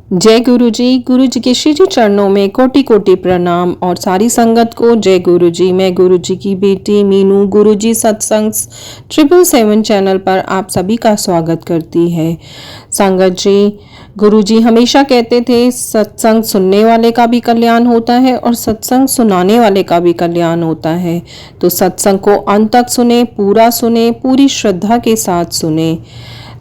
गुरु जी के श्री चरणों में कोटि कोटि प्रणाम और सारी संगत को जय गुरु जी। मैं गुरु जी की बेटी मीनू गुरु जी सत्संग 777 चैनल पर आप सभी का स्वागत करती है। संगत जी, गुरु जी हमेशा कहते थे सत्संग सुनने वाले का भी कल्याण होता है और सत्संग सुनाने वाले का भी कल्याण होता है। तो सत्संग को अंत तक सुने, पूरा सुने, पूरी श्रद्धा के साथ सुने।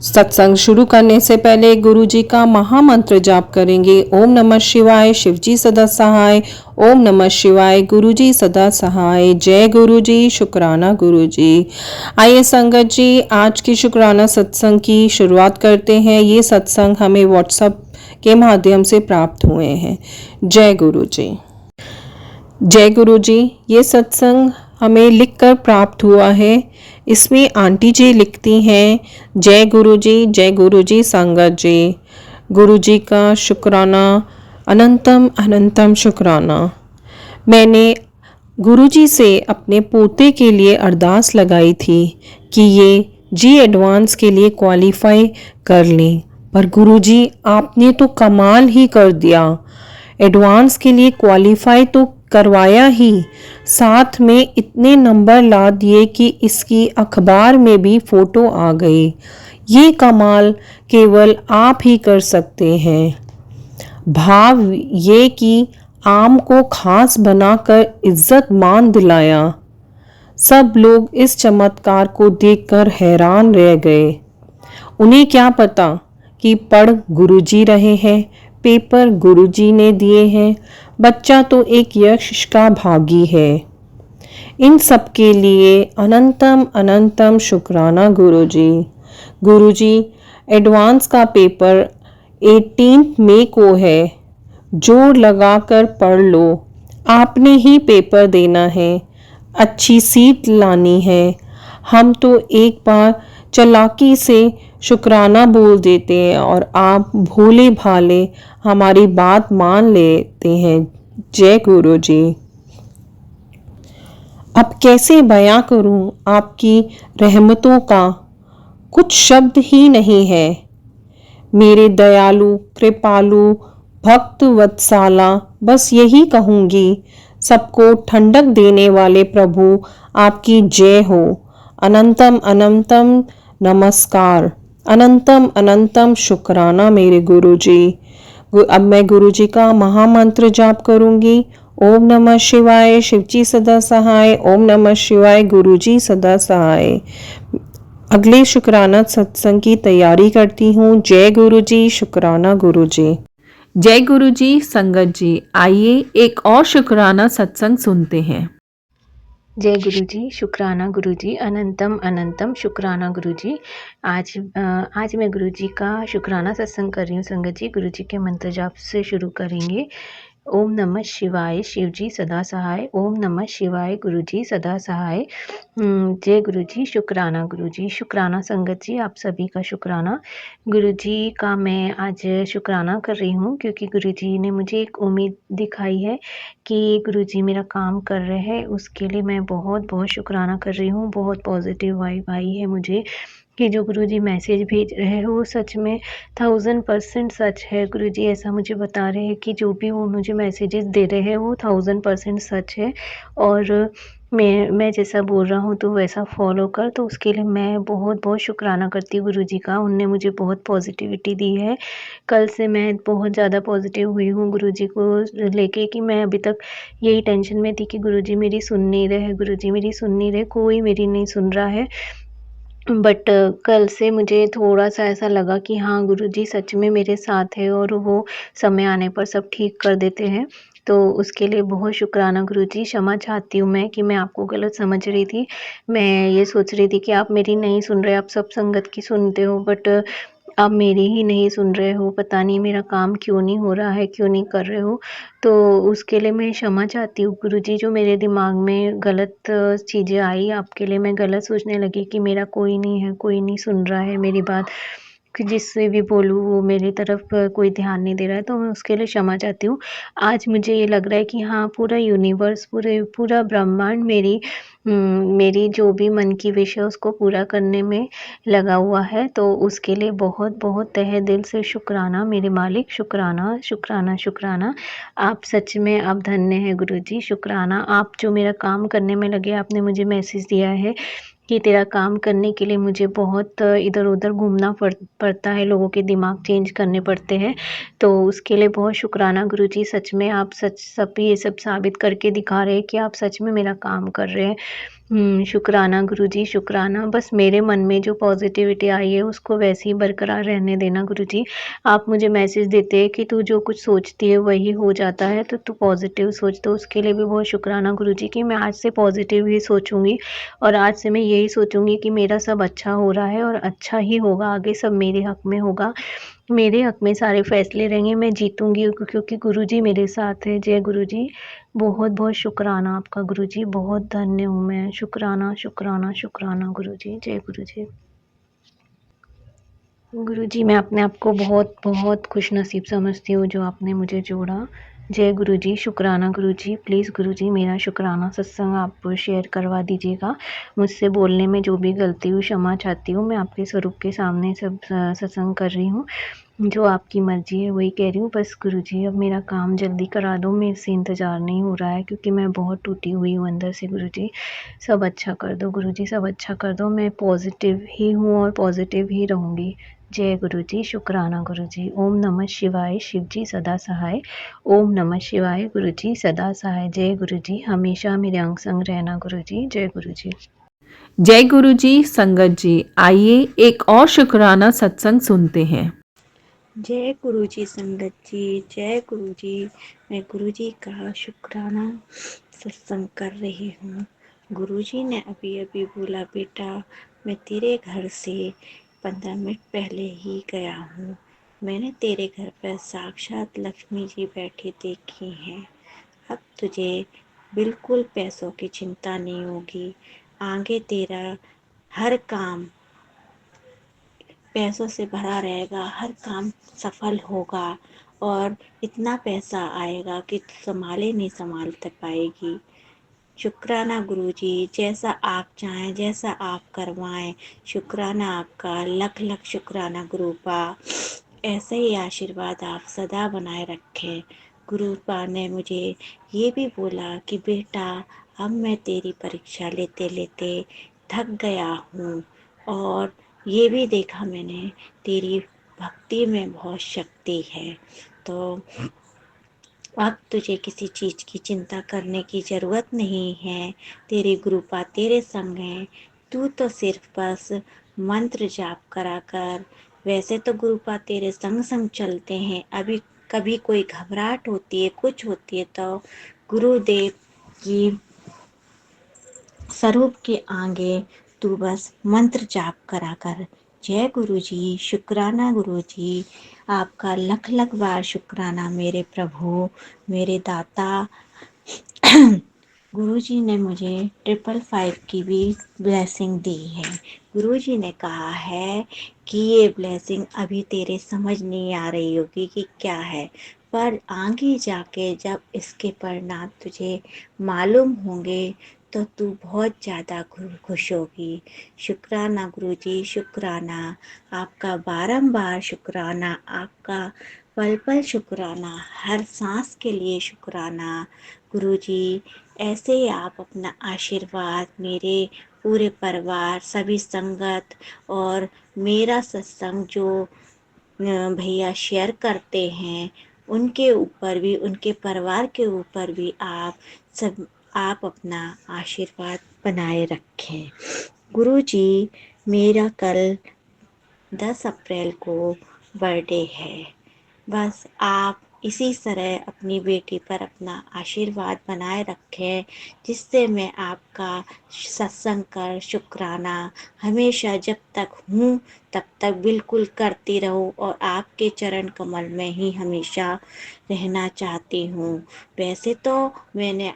सत्संग शुरू करने से पहले गुरु जी का महामंत्र जाप करेंगे। ओम नमः शिवाय, शिवजी सदा सहाय। ओम नमः शिवाय, गुरु जी सदा सहाय। जय गुरु जी, शुक्राना गुरु जी। आइए संगत जी, आज की शुक्राना सत्संग की शुरुआत करते हैं। ये सत्संग हमें व्हाट्सएप के माध्यम से प्राप्त हुए हैं। जय गुरु जी। जय गुरु जी, ये सत्संग हमें लिखकर प्राप्त हुआ है। इसमें आंटी जी लिखती हैं, जय गुरु जी संगत जी। गुरु जी का शुक्राना, अनंतम अनंतम शुक्राना। मैंने गुरु जी से अपने पोते के लिए अरदास लगाई थी कि ये जी एडवांस के लिए क्वालिफाई कर लें, पर गुरु जी आपने तो कमाल ही कर दिया। एडवांस के लिए क्वालिफाई तो करवाया ही, साथ में इतने नंबर ला दिए कि इसकी अखबार में भी फोटो आ गई। ये कमाल केवल आप ही कर सकते हैं। भाव ये कि आम को खास बनाकर इज्जत मान दिलाया। सब लोग इस चमत्कार को देखकर हैरान रह गए। उन्हें क्या पता कि पढ़ गुरुजी रहे हैं, पेपर गुरुजी ने दिए हैं, बच्चा तो एक यश का भागी है। इन सब के लिए अनंतम अनंतम शुक्राना गुरुजी। गुरुजी, एडवांस का पेपर 18 मई को है। जोर लगाकर पढ़ लो। आपने ही पेपर देना है, अच्छी सीट लानी है। हम तो एक बार चालाकी से शुक्राना बोल देते हैं और आप भोले भाले हमारी बात मान लेते हैं। जय गुरु जी। अब कैसे बयां करूं आपकी रहमतों का, कुछ शब्द ही नहीं है। मेरे दयालु कृपालु भक्त वत्साला, बस यही कहूंगी, सबको ठंडक देने वाले प्रभु आपकी जय हो। अनंतम अनंतम नमस्कार, अनंतम अनंतम शुक्राना मेरे गुरुजी। अब मैं गुरुजी का महामंत्र जाप करूंगी। ओम नमः शिवाय, शिवजी सदा सहाय। ओम नमः शिवाय, गुरुजी सदा सहाय। अगले शुक्राना सत्संग की तैयारी करती हूँ। जय गुरुजी, शुक्राना गुरुजी। जय गुरुजी संगत जी, आइए एक और शुक्राना सत्संग सुनते हैं। जय गुरुजी, शुक्राना गुरुजी, अनंतम अनंतम शुक्राना गुरुजी। आज मैं गुरुजी का शुक्राना सत्संग कर रही हूँ संगत जी। गुरुजी के मंत्र जाप से शुरू करेंगे। ओम नमः शिवाय, शिवजी सदा सहाय। ओम नमः शिवाय, गुरुजी सदा सहाय। जय गुरुजी, शुक्राना गुरुजी। शुक्राना संगत जी, आप सभी का शुक्राना। गुरुजी का मैं आज शुक्राना कर रही हूँ क्योंकि गुरुजी ने मुझे एक उम्मीद दिखाई है कि गुरुजी मेरा काम कर रहे हैं। उसके लिए मैं बहुत बहुत शुक्राना कर रही हूँ। बहुत पॉजिटिव वाइब आई है मुझे कि जो गुरुजी मैसेज भेज रहे हैं वो सच में 1000% सच है। गुरुजी ऐसा मुझे बता रहे हैं कि जो भी वो मुझे मैसेजेस दे रहे हैं वो 1000% सच है और मैं जैसा बोल रहा हूँ तो वैसा फॉलो कर। तो उसके लिए मैं बहुत बहुत शुक्राना करती हूँ गुरुजी का। उनने मुझे बहुत पॉजिटिविटी दी है। कल से मैं बहुत ज़्यादा पॉजिटिव हुई हूँ गुरुजी को लेके कि मैं अभी तक यही टेंशन में थी कि गुरुजी मेरी सुन नहीं रहे, गुरुजी मेरी सुन नहीं रहे, कोई मेरी नहीं सुन रहा है। बट कल से मुझे थोड़ा-सा ऐसा लगा कि हाँ, गुरुजी सच में मेरे साथ है और वो समय आने पर सब ठीक कर देते हैं। तो उसके लिए बहुत शुक्राना गुरुजी। क्षमा चाहती हूँ मैं कि मैं आपको गलत समझ रही थी। मैं ये सोच रही थी कि आप मेरी नहीं सुन रहे, आप सब संगत की सुनते हो, बट आप मेरी ही नहीं सुन रहे हो। पता नहीं मेरा काम क्यों नहीं हो रहा है, क्यों नहीं कर रहे हो। तो उसके लिए मैं क्षमा चाहती हूँ गुरुजी। जो मेरे दिमाग में गलत चीज़ें आई आपके लिए, मैं गलत सोचने लगी कि मेरा कोई नहीं है, कोई नहीं सुन रहा है मेरी बात। जिससे भी बोलूँ वो मेरी तरफ कोई ध्यान नहीं दे रहा है, तो मैं उसके लिए क्षमा चाहती हूँ। आज मुझे ये लग रहा है कि हाँ, पूरा यूनिवर्स पूरा ब्रह्मांड मेरी जो भी मन की विश है उसको पूरा करने में लगा हुआ है, तो उसके लिए बहुत-बहुत तहे दिल से शुक्राना मेरे मालिक, शुक्राना, शुक्राना, शुक्राना। आप सच में आप धन्य हैं गुरुजी, शुक्राना। आप जो मेरा काम करने में लगे, आपने मुझे मैसेज दिया है कि तेरा काम करने के लिए मुझे बहुत इधर-उधर घूमना पड़ता है, लोगों के दिमाग चेंज करने पड़ते हैं, तो उसके लिए बहुत शुक्राना गुरुजी। सच में आप ये सब साबित करके दिखा रहे हैं कि आप सच में मेरा काम कर रहे हैं। शुक्राना गुरुजी, शुक्राना। बस मेरे मन में जो पॉज़िटिविटी आई है उसको वैसे ही बरकरार रहने देना गुरुजी। आप मुझे मैसेज देते हैं कि तू जो कुछ सोचती है वही हो जाता है, तो तू पॉज़िटिव सोच, तो उसके लिए भी बहुत शुक्राना गुरुजी कि मैं आज से पॉज़िटिव ही सोचूँगी और आज से मैं यही सोचूँगी कि मेरा सब अच्छा हो रहा है और अच्छा ही होगा, आगे सब मेरे हक़ में होगा। मेरे हक़ में सारे फ़ैसले रहेंगे, मैं जीतूँगी क्योंकि गुरुजी मेरे साथ हैं। जय गुरुजी। बहुत-बहुत शुक्राना आपका गुरुजी, बहुत धन्य हूँ मैं। शुक्राना, शुक्राना, शुक्राना गुरुजी। जय गुरुजी। गुरुजी, मैं अपने आप को बहुत-बहुत खुशनसीब समझती हूँ जो आपने मुझे जोड़ा। जय गुरुजी, शुक्राना गुरुजी। प्लीज़ गुरुजी मेरा शुक्राना सत्संग आप शेयर करवा दीजिएगा। मुझसे बोलने में जो भी गलती हुई क्षमा चाहती हूँ। मैं आपके स्वरूप के सामने सब सत्संग कर रही हूँ। जो आपकी मर्ज़ी है वही कह रही हूँ। बस गुरुजी अब मेरा काम जल्दी करा दो, मेरे से इंतज़ार नहीं हो रहा है क्योंकि मैं बहुत टूटी हुई हूँ अंदर से गुरुजी। सब अच्छा कर दो गुरुजी, सब अच्छा कर दो। मैं पॉज़िटिव ही हूँ और पॉज़िटिव ही रहूँगी। जय गुरुजी, शुक्राना गुरुजी। ओम नमः शिवाय, शिवजी सदा सहाय। ओम नमः शिवाय, गुरुजी सदा सहाय। जय गुरुजी, हमेशा मेरे अंग संग रहना गुरुजी। जय गुरुजी। जय गुरु जी। संगत जी, आइए एक और शुक्राना सत्संग सुनते हैं। जय गुरुजी संगत जी, जय गुरुजी। मैं गुरुजी का शुक्राना सत्संग कर रही हूँ। गुरुजी ने अभी अभी बोला, बेटा मैं तेरे घर से 15 मिनट पहले ही गया हूँ। मैंने तेरे घर पर साक्षात लक्ष्मी जी बैठी देखी हैं। अब तुझे बिल्कुल पैसों की चिंता नहीं होगी। आगे तेरा हर काम पैसों से भरा रहेगा, हर काम सफल होगा और इतना पैसा आएगा कि संभाले नहीं संभाल पाएगी। शुक्राना गुरुजी, जैसा आप चाहें, जैसा आप करवाएं। शुक्राना आपका, लख लख शुक्राना गुरुपा। ऐसे ही आशीर्वाद आप सदा बनाए रखें। गुरुपा ने मुझे ये भी बोला कि बेटा अब मैं तेरी परीक्षा लेते लेते थक गया हूँ और ये भी देखा मैंने तेरी भक्ति में बहुत शक्ति है, तो अब तुझे किसी चीज़ की चिंता करने की ज़रूरत नहीं है। तेरे गुरुपा तेरे संग हैं। तू तो सिर्फ बस मंत्र जाप करा कर। वैसे तो गुरुपा तेरे संग संग चलते हैं। अभी कभी कोई घबराहट होती है, कुछ होती है तो गुरुदेव की स्वरूप के आगे तू बस मंत्र जाप करा कर। जय गुरुजी, शुक्राना गुरुजी। आपका लख लख बार शुक्राना मेरे प्रभु, मेरे दाता। गुरुजी ने मुझे 555 की भी ब्लेसिंग दी है। गुरुजी ने कहा है कि ये ब्लेसिंग अभी तेरे समझ नहीं आ रही होगी कि क्या है, पर आगे जाके जब इसके परिणाम तुझे मालूम होंगे तो तू बहुत ज़्यादा खुश होगी। शुक्राना गुरुजी, शुक्राना आपका, बारंबार शुक्राना आपका, पल पल शुक्राना, हर सांस के लिए शुक्राना गुरुजी। ऐसे ही आप अपना आशीर्वाद मेरे पूरे परिवार, सभी संगत और मेरा सत्संग जो भैया शेयर करते हैं उनके ऊपर भी, उनके परिवार के ऊपर भी आप अपना आशीर्वाद बनाए रखें। गुरुजी, मेरा कल 10 अप्रैल को बर्थडे है। बस आप इसी तरह अपनी बेटी पर अपना आशीर्वाद बनाए रखें, जिससे मैं आपका सत्संग कर शुक्राना हमेशा जब तक हूँ तब तक बिल्कुल करती रहूँ और आपके चरण कमल में ही हमेशा रहना चाहती हूँ। वैसे तो मैंने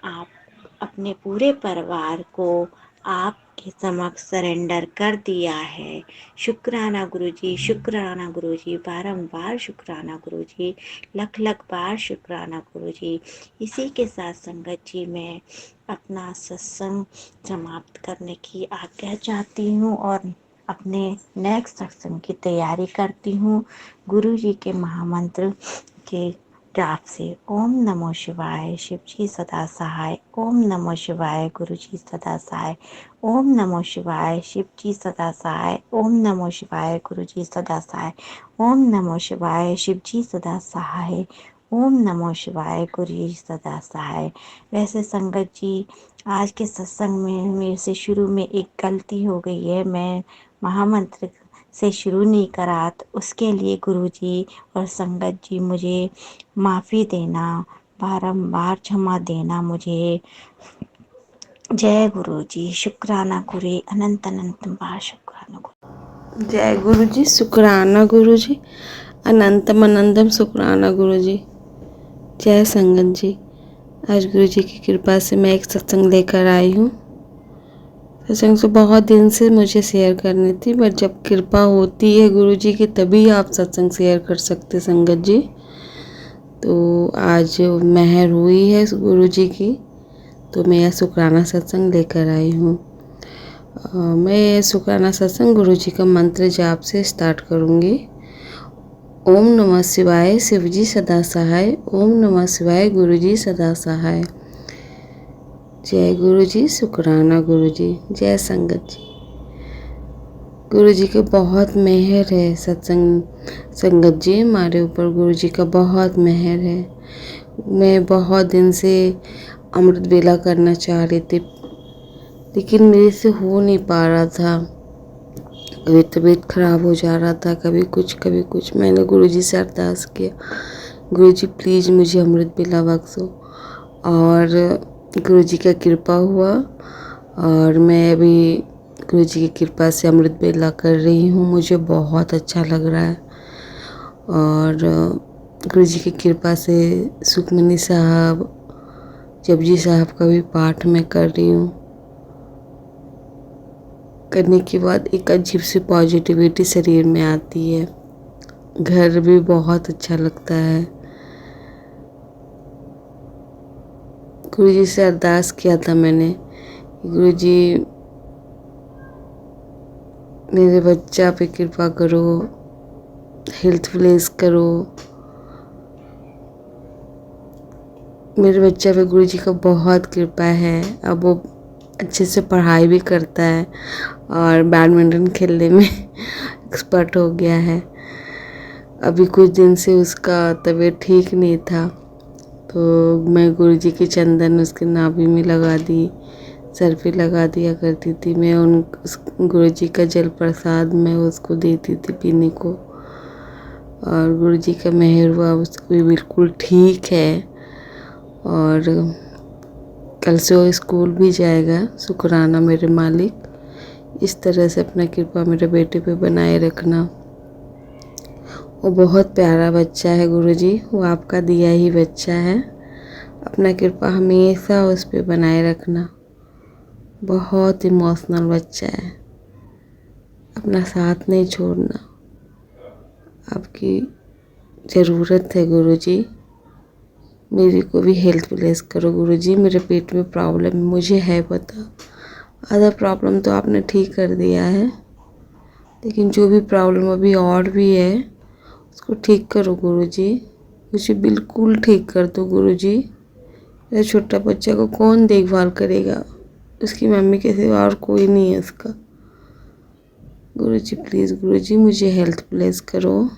अपने पूरे परिवार को आपके के समक्ष सरेंडर कर दिया है। शुक्राना गुरुजी, शुक्राना गुरुजी, बारंबार शुक्राना गुरुजी, लख लख बार शुक्राना गुरुजी। इसी के साथ संगत जी मैं अपना सत्संग समाप्त करने की आज्ञा चाहती हूँ और अपने नेक्स्ट सत्संग की तैयारी करती हूँ गुरु जी के महामंत्र के जाप से। ओम नमो शिवाय, शिव जी सदा सहाय। ओम नमो शिवाय, गुरु जी सदा सहाय। ओम नमो शिवाय, शिव जी सदा सहाय। ओम नमो शिवाय, गुरु जी सदा सहाय। ओम नमो शिवाय, शिव जी सदा सहाय। ओम नमो शिवाय, गुरु जी सदा सहाय। वैसे संगत जी, आज के सत्संग में मेरे से शुरू में एक गलती हो गई है। मैं महामंत्र से शुरू नहीं करा, तो उसके लिए गुरुजी और संगत जी मुझे माफ़ी देना, बारंबार क्षमा देना मुझे। जय गुरु जी, शुक्राना गुरु, अनंत अनंत बार शुक्राना गुरु। जय गुरु जी, शुक्राना गुरु जी, अनंतम अनंतम शुक्राना गुरु जी। जय संगत जी, आज गुरु जी की कृपा से मैं एक सत्संग लेकर आई हूँ। सत्संग तो बहुत दिन से मुझे शेयर करनी थी, बट जब कृपा होती है गुरु जी की तभी आप सत्संग शेयर कर सकते संगत जी। तो आज मेहर हुई है गुरु जी की, तो मैं यह शुक्राना सत्संग लेकर आई हूँ। मैं शुक्राना सत्संग गुरु जी का मंत्र जाप से स्टार्ट करूँगी। ओम नमः शिवाय, शिव जी सदा सहाय। ओम नमः शिवाय, गुरु जी सदा सहाय। जय गुरु जी, शुक्राना गुरु जी। जय संगत जी, गुरु जी के बहुत मेहर है। संगत जी हमारे ऊपर गुरु जी का बहुत मेहर है। मैं बहुत दिन से अमृत बेला करना चाह रही थी, लेकिन मेरे से हो नहीं पा रहा था। कभी तबीयत खराब हो जा रहा था, कभी कुछ। मैंने गुरु जी से अरदास किया, गुरु जी प्लीज़ मुझे अमृत बेला बख्शो, और गुरु जी का कृपा हुआ और मैं अभी गुरु जी की कृपा से अमृत बेला कर रही हूँ। मुझे बहुत अच्छा लग रहा है और गुरु जी की कृपा से सुखमनी साहब, जपजी साहब का भी पाठ मैं कर रही हूँ। करने के बाद एक अजीब सी पॉजिटिविटी शरीर में आती है, घर भी बहुत अच्छा लगता है। गुरु जी से अरदास किया था मैंने, गुरु जी मेरे बच्चा पे कृपा करो, हेल्थ ब्लेस करो। मेरे बच्चा पे गुरु जी का बहुत कृपा है। अब वो अच्छे से पढ़ाई भी करता है और बैडमिंटन खेलने में एक्सपर्ट हो गया है। अभी कुछ दिन से उसका तबीयत ठीक नहीं था, तो मैं गुरु जी के चंदन उसके नाभि में लगा दी, सर पे लगा दिया करती थी। मैं उस गुरु जी का जल प्रसाद मैं उसको देती थी पीने को, और गुरु जी का मेहर हुआ, उसको भी बिल्कुल ठीक है और कल से वो स्कूल भी जाएगा। शुक्राना मेरे मालिक, इस तरह से अपना कृपा मेरे बेटे पे बनाए रखना। वो बहुत प्यारा बच्चा है गुरु जी, वो आपका दिया ही बच्चा है। अपना कृपा हमेशा उस पे बनाए रखना। बहुत इमोशनल बच्चा है, अपना साथ नहीं छोड़ना। आपकी ज़रूरत है गुरु जी। मेरी को भी हेल्थ ब्लेस करो गुरु जी। मेरे पेट में प्रॉब्लम मुझे है पता, आधा प्रॉब्लम तो आपने ठीक कर दिया है, लेकिन जो भी प्रॉब्लम अभी और भी है उसको ठीक करो गुरु जी। मुझे बिल्कुल ठीक कर दो गुरु जी। मेरा छोटा बच्चा को कौन देखभाल करेगा, उसकी मम्मी के सिवा और कोई नहीं है उसका। गुरु जी प्लीज़ गुरु जी मुझे हेल्थ ब्लेस करो।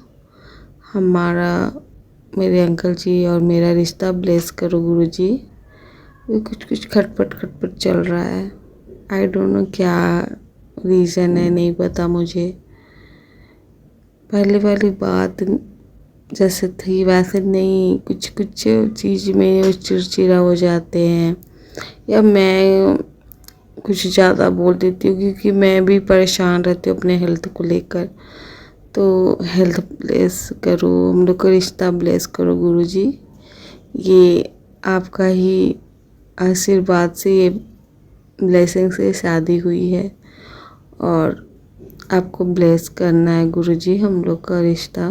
मेरे अंकल जी और मेरा रिश्ता ब्लेस करो गुरु जी। ये कुछ खटपट चल रहा है, आई डोंट नो क्या रीज़न है, नहीं पता मुझे। पहले वाली बात जैसे थी वैसे नहीं, कुछ चीज़ में वो चिड़चिड़ा हो जाते हैं, या मैं कुछ ज़्यादा बोल देती हूँ, क्योंकि मैं भी परेशान रहती हूँ अपने हेल्थ को लेकर। तो हेल्थ ब्लेस करो, हम लोग का रिश्ता ब्लेस करो गुरु जी। ये आपका ही आशीर्वाद से ये ब्लेसिंग से शादी हुई है और आपको ब्लेस करना है गुरुजी हम लोग का रिश्ता।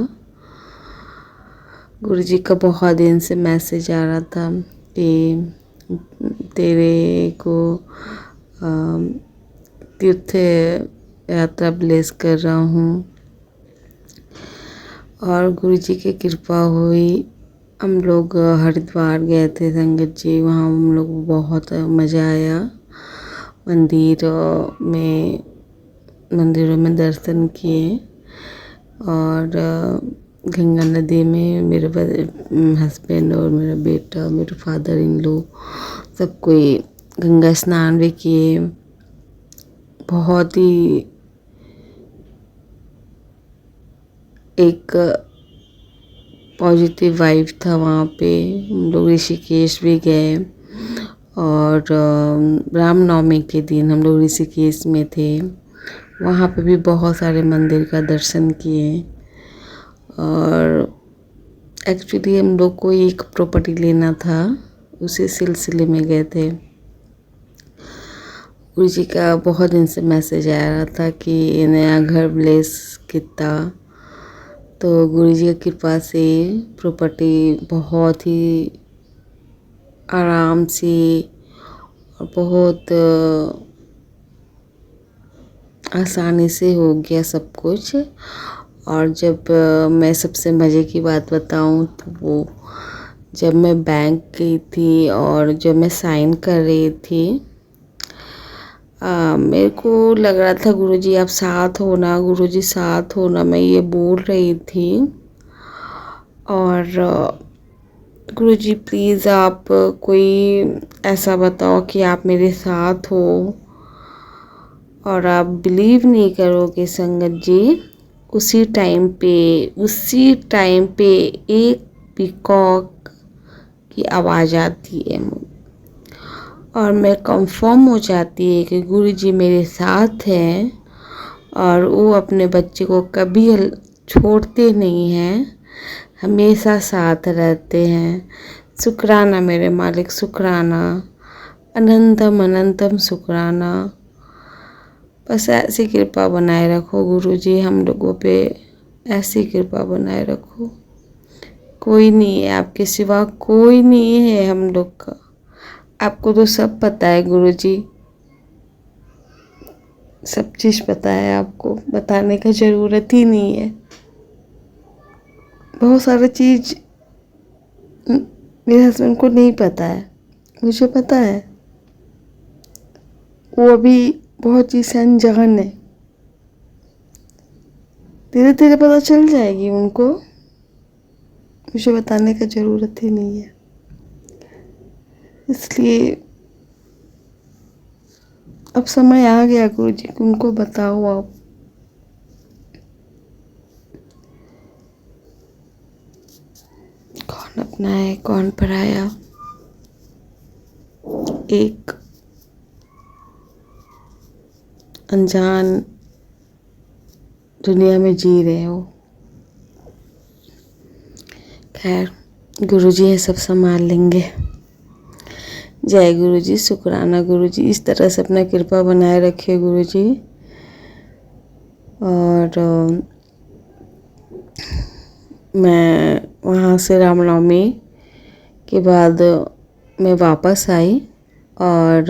गुरुजी का बहुत दिन से मैसेज आ रहा था कि तेरे को तीर्थ यात्रा ब्लेस कर रहा हूँ और गुरुजी की कृपा हुई। हम लोग हरिद्वार गए थे संगत जी, वहाँ हम लोग बहुत मज़ा आया। मंदिरों में दर्शन किए और गंगा नदी में मेरे हस्बैंड और मेरा बेटा, मेरे फादर इन लो सब कोई गंगा स्नान भी किए। बहुत ही एक पॉजिटिव वाइब था वहाँ पे। हम लोग ऋषिकेश भी गए और रामनवमी के दिन हम लोग ऋषिकेश में थे। वहाँ पे भी बहुत सारे मंदिर का दर्शन किए और एक्चुअली हम लोग को एक प्रॉपर्टी लेना था, उसी सिलसिले में गए थे। गुरुजी का बहुत दिन से मैसेज आ रहा था कि ये नया घर ब्लेस कितना, तो गुरुजी की कृपा से प्रॉपर्टी बहुत ही आराम से और बहुत आसानी से हो गया सब कुछ। और जब मैं सबसे मज़े की बात बताऊं तो वो जब मैं बैंक गई थी और जब मैं साइन कर रही थी, मेरे को लग रहा था गुरुजी आप साथ हो ना, गुरुजी साथ हो ना, मैं ये बोल रही थी। और गुरुजी प्लीज़ आप कोई ऐसा बताओ कि आप मेरे साथ हो। और आप बिलीव नहीं करोगे संगत जी, उसी टाइम पे एक पीकॉक की आवाज़ आती है और मैं कंफर्म हो जाती है कि गुरुजी मेरे साथ हैं और वो अपने बच्चे को कभी छोड़ते नहीं हैं, हमेशा साथ रहते हैं। शुक्राना मेरे मालिक, शुक्राना, अनंतम अनंतम शुक्राना। बस ऐसी कृपा बनाए रखो गुरुजी हम लोगों पे, ऐसी कृपा बनाए रखो। कोई नहीं है आपके सिवा, कोई नहीं है हम लोग का। आपको तो सब पता है गुरुजी, सब चीज़ पता है आपको, बताने का ज़रूरत ही नहीं है। बहुत सारी चीज़ मेरे हस्बैंड को नहीं पता है, मुझे पता है। वो अभी बहुत चीज़ से अनजान है, धीरे धीरे पता चल जाएगी उनको, मुझे बताने का ज़रूरत ही नहीं है। इसलिए अब समय आ गया गुरुजी, उनको बताओ आप। कौन अपना है कौन पराया, एक अनजान दुनिया में जी रहे हो। खैर गुरुजी ये सब संभाल लेंगे। जय गुरुजी, शुक्राना गुरुजी, इस तरह से अपना कृपा बनाए रखिए गुरुजी। और मैं वहाँ से रामनवमी के बाद मैं वापस आई और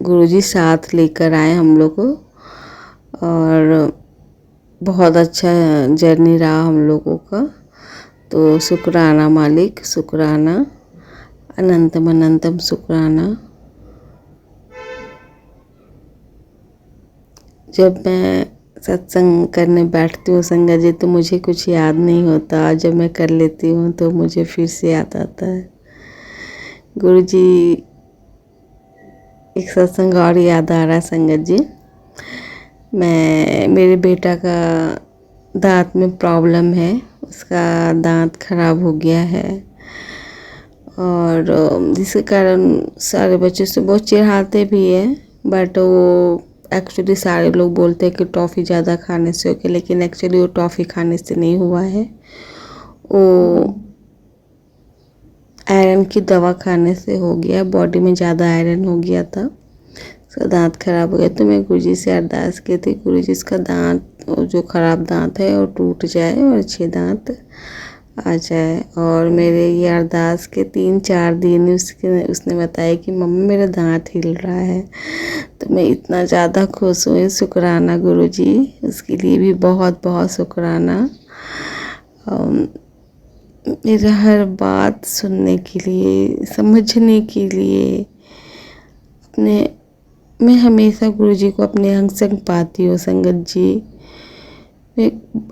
गुरुजी साथ लेकर आए हम लोग को और बहुत अच्छा जर्नी रहा हम लोगों का। तो शुक्राना मालिक, शुक्राना, अनंतम अनंतम शुक्राना। जब मैं सत्संग करने बैठती हूँ संगत जी तो मुझे कुछ याद नहीं होता, जब मैं कर लेती हूँ तो मुझे फिर से याद आता है। गुरुजी एक सत्संग और याद आ रहा है संगत जी। मेरे बेटा का दांत में प्रॉब्लम है, उसका दांत खराब हो गया है और जिसके कारण सारे बच्चे से बहुत चिढ़ाते भी हैं। बट वो एक्चुअली सारे लोग बोलते हैं कि टॉफ़ी ज़्यादा खाने से हो गया, लेकिन एक्चुअली वो टॉफ़ी खाने से नहीं हुआ है, वो आयरन की दवा खाने से हो गया। बॉडी में ज़्यादा आयरन हो गया था, उसका दांत खराब हो गया, तो मैं गुरुजी से अरदास की थी, गुरुजी इसका दांत जो खराब दांत है वो टूट जाए और अच्छे दांत आ जाए। और मेरे ये अरदास के 3-4 दिन उसने बताया कि मम्मा मेरा दांत हिल रहा है। तो मैं इतना ज़्यादा खुश हुई। शुक्राना गुरुजी, उसके लिए भी बहुत बहुत शुक्राना। मेरा हर बात सुनने के लिए, समझने के लिए। मैं हमेशा गुरुजी को अपने अंग संग पाती हूँ संगत जी।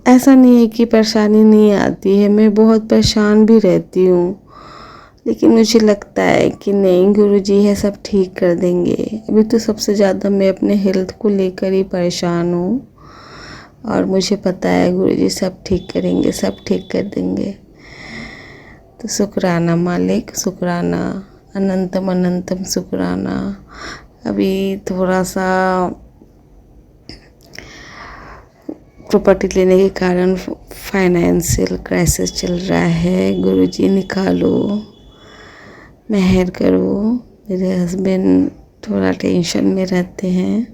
ऐसा नहीं है कि परेशानी नहीं आती है, मैं बहुत परेशान भी रहती हूँ, लेकिन मुझे लगता है कि नहीं, गुरुजी है, सब ठीक कर देंगे। अभी तो सबसे ज़्यादा मैं अपने हेल्थ को लेकर ही परेशान हूँ, और मुझे पता है गुरुजी सब ठीक करेंगे, सब ठीक कर देंगे। तो शुक्राना मालिक, शुक्राना, अनंतम अनंतम शुक्राना। अभी थोड़ा सा प्रॉपर्टी लेने के कारण फाइनेंशियल क्राइसिस चल रहा है। गुरुजी निकालो, मेहर करो। मेरे हस्बैंड थोड़ा टेंशन में रहते हैं।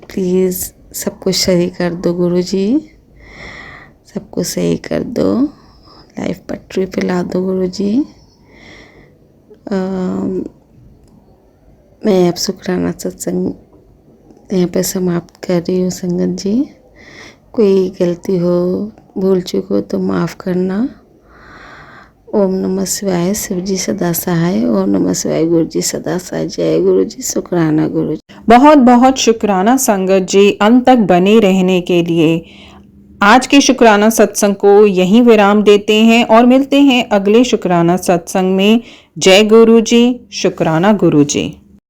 प्लीज़ सब कुछ सही कर दो गुरुजी, सब कुछ सही कर दो, लाइफ पटरी पे ला दो गुरुजी। मैं अब शुक्राना सत्संग यहाँ पे समाप्त कर रही हूँ संगत जी। कोई गलती हो, भूल चूक हो तो माफ़ करना। ओम नमः शिवाय, शिव जी सदा सहाय। ओम नमः शिवाय, गुरु जी सदा सहाय। जय गुरु जी, शुक्राना गुरु जी। बहुत बहुत शुक्राना संगत जी, अंत तक बने रहने के लिए। आज के शुक्राना सत्संग को यहीं विराम देते हैं और मिलते हैं अगले शुक्राना सत्संग में। जय गुरु जी, शुक्राना गुरु जी।